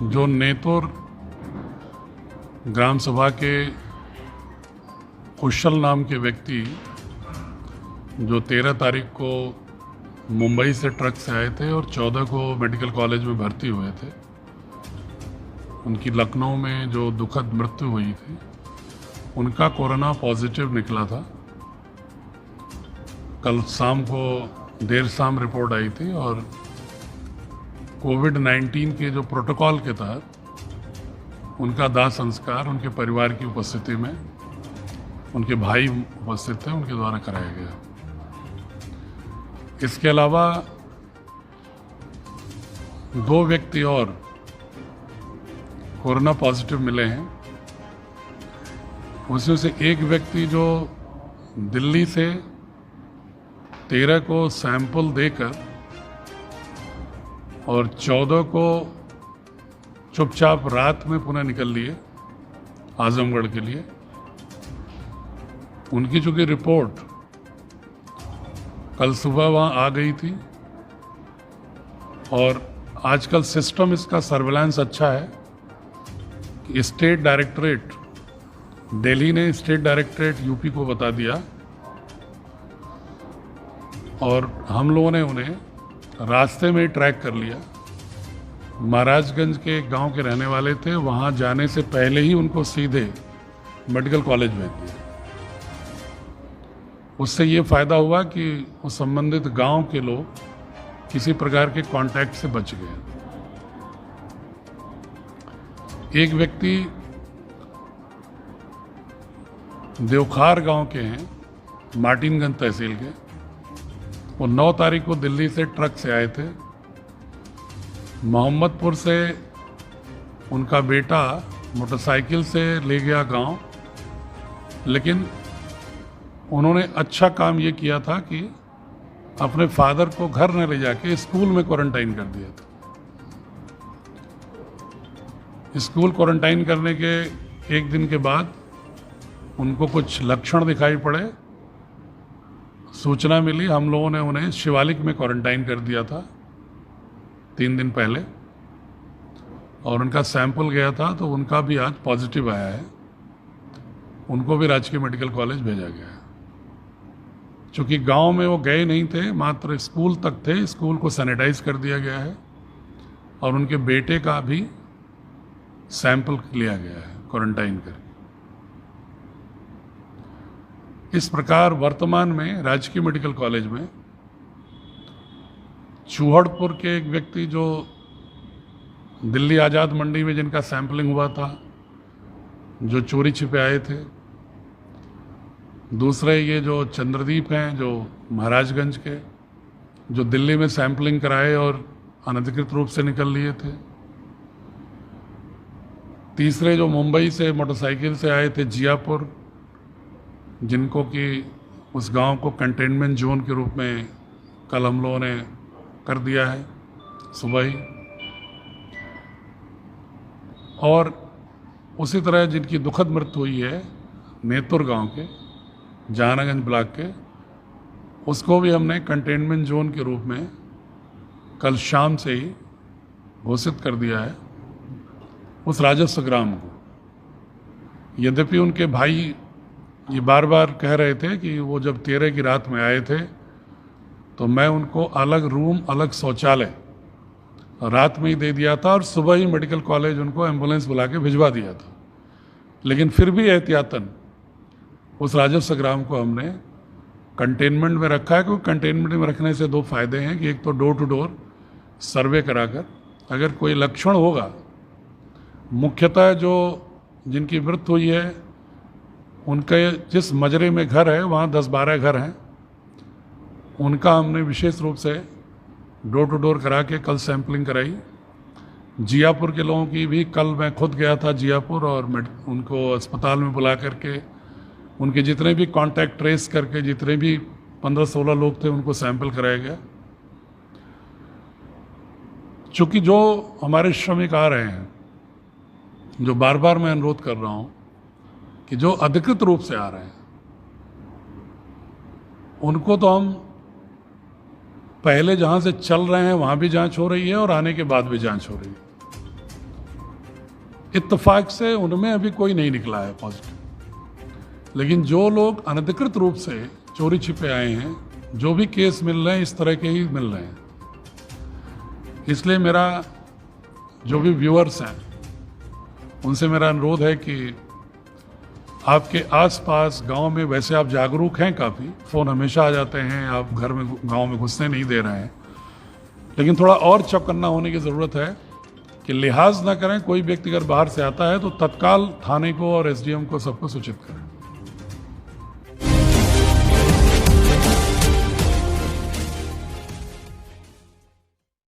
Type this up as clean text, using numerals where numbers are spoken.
जो नेतुर ग्राम सभा के कुशल नाम के व्यक्ति जो 13 तारीख को मुंबई से ट्रक से आए थे और 14 को मेडिकल कॉलेज में भर्ती हुए थे, उनकी लखनऊ में जो दुखद मृत्यु हुई थी, उनका कोरोना पॉजिटिव निकला था। कल शाम को देर शाम रिपोर्ट आई थी और कोविड-19 के जो प्रोटोकॉल के तहत उनका दाह संस्कार उनके परिवार की उपस्थिति में, उनके भाई उपस्थित थे, उनके द्वारा कराया गया। इसके अलावा 2 व्यक्ति और कोरोना पॉजिटिव मिले हैं। उसमें से एक व्यक्ति जो दिल्ली से 13 को सैंपल देकर और 14 को चुपचाप रात में पुनः निकल लिए आजमगढ़ के लिए। उनकी चूंकि रिपोर्ट कल सुबह वहाँ आ गई थी और आजकल सिस्टम इसका सर्विलांस अच्छा है कि स्टेट डायरेक्टरेट दिल्ली ने स्टेट डायरेक्टरेट यूपी को बता दिया और हम लोगों ने उन्हें रास्ते में ही ट्रैक कर लिया। महाराजगंज के गांव के रहने वाले थे, वहां जाने से पहले ही उनको सीधे मेडिकल कॉलेज भेज दिया। उससे ये फायदा हुआ कि उस संबंधित गांव के लोग किसी प्रकार के कांटेक्ट से बच गए। एक व्यक्ति देवखार गांव के हैं, मार्टिनगंज तहसील के। वो 9 तारीख को दिल्ली से ट्रक से आए थे। मोहम्मदपुर से उनका बेटा मोटरसाइकिल से ले गया गांव, लेकिन उन्होंने अच्छा काम ये किया था कि अपने फादर को घर न ले जाके स्कूल में क्वारंटाइन कर दिया था। स्कूल क्वारंटाइन करने के एक दिन के बाद उनको कुछ लक्षण दिखाई पड़े, सूचना मिली, हम लोगों ने उन्हें शिवालिक में क्वारंटाइन कर दिया था 3 दिन पहले और उनका सैंपल गया था तो उनका भी आज पॉजिटिव आया है। उनको भी राजकीय मेडिकल कॉलेज भेजा गया है। चूँकि गांव में वो गए नहीं थे, मात्र स्कूल तक थे, स्कूल को सैनिटाइज कर दिया गया है और उनके बेटे का भी सैंपल लिया गया है क्वारंटाइन करके। इस प्रकार वर्तमान में राजकीय मेडिकल कॉलेज में चूहड़पुर के एक व्यक्ति जो दिल्ली आज़ाद मंडी में जिनका सैंपलिंग हुआ था, जो चोरी छिपे आए थे। दूसरे ये जो चंद्रदीप हैं जो महाराजगंज के, जो दिल्ली में सैंपलिंग कराए और अनधिकृत रूप से निकल लिए थे। तीसरे जो मुंबई से मोटरसाइकिल से आए थे जियापुर, जिनको कि उस गांव को कंटेनमेंट जोन के रूप में कल हम लोगों ने कर दिया है सुबह ही। और उसी तरह जिनकी दुखद मृत्यु हुई है नेतुर गांव के, जहानागंज ब्लॉक के, उसको भी हमने कंटेनमेंट जोन के रूप में कल शाम से ही घोषित कर दिया है, उस राजस्व ग्राम को। यद्यपि उनके भाई ये बार बार कह रहे थे कि वो जब 13 की रात में आए थे तो मैं उनको अलग रूम, अलग शौचालय रात में ही दे दिया था और सुबह ही मेडिकल कॉलेज उनको एम्बुलेंस बुला के भिजवा दिया था। लेकिन फिर भी एहतियातन उस राजस्व ग्राम को हमने कंटेनमेंट में रखा है, क्योंकि कंटेनमेंट में रखने से 2 फायदे हैं कि एक तो डोर टू डोर सर्वे कराकर अगर कोई लक्षण होगा, मुख्यतः जो जिनकी मृत्यु हुई है उनके जिस मजरे में घर है वहाँ 10-12 घर हैं, उनका हमने विशेष रूप से डोर टू डोर करा के कल सैंपलिंग कराई। जियापुर के लोगों की भी कल मैं खुद गया था जियापुर और उनको अस्पताल में बुला करके उनके जितने भी कांटेक्ट ट्रेस करके जितने भी 15-16 लोग थे उनको सैंपल कराया गया। चूँकि जो हमारे श्रमिक आ रहे हैं, जो बार बार मैं अनुरोध कर रहा हूँ कि जो अधिकृत रूप से आ रहे हैं उनको तो हम पहले जहाँ से चल रहे हैं वहाँ भी जांच हो रही है और आने के बाद भी जांच हो रही है। इत्तेफाक से उनमें अभी कोई नहीं निकला है पॉजिटिव। लेकिन जो लोग अनधिकृत रूप से चोरी छिपे आए हैं, जो भी केस मिल रहे हैं इस तरह के ही मिल रहे हैं। इसलिए मेरा जो भी व्यूअर्स हैं उनसे मेरा अनुरोध है कि आपके आसपास गांव में, वैसे आप जागरूक हैं काफ़ी, फ़ोन हमेशा आ जाते हैं, आप घर में गांव में घुसने नहीं दे रहे हैं, लेकिन थोड़ा और चौकन्ना होने की ज़रूरत है कि लिहाज ना करें। कोई व्यक्ति अगर बाहर से आता है तो तत्काल थाने को और एसडीएम को सबको सूचित करें।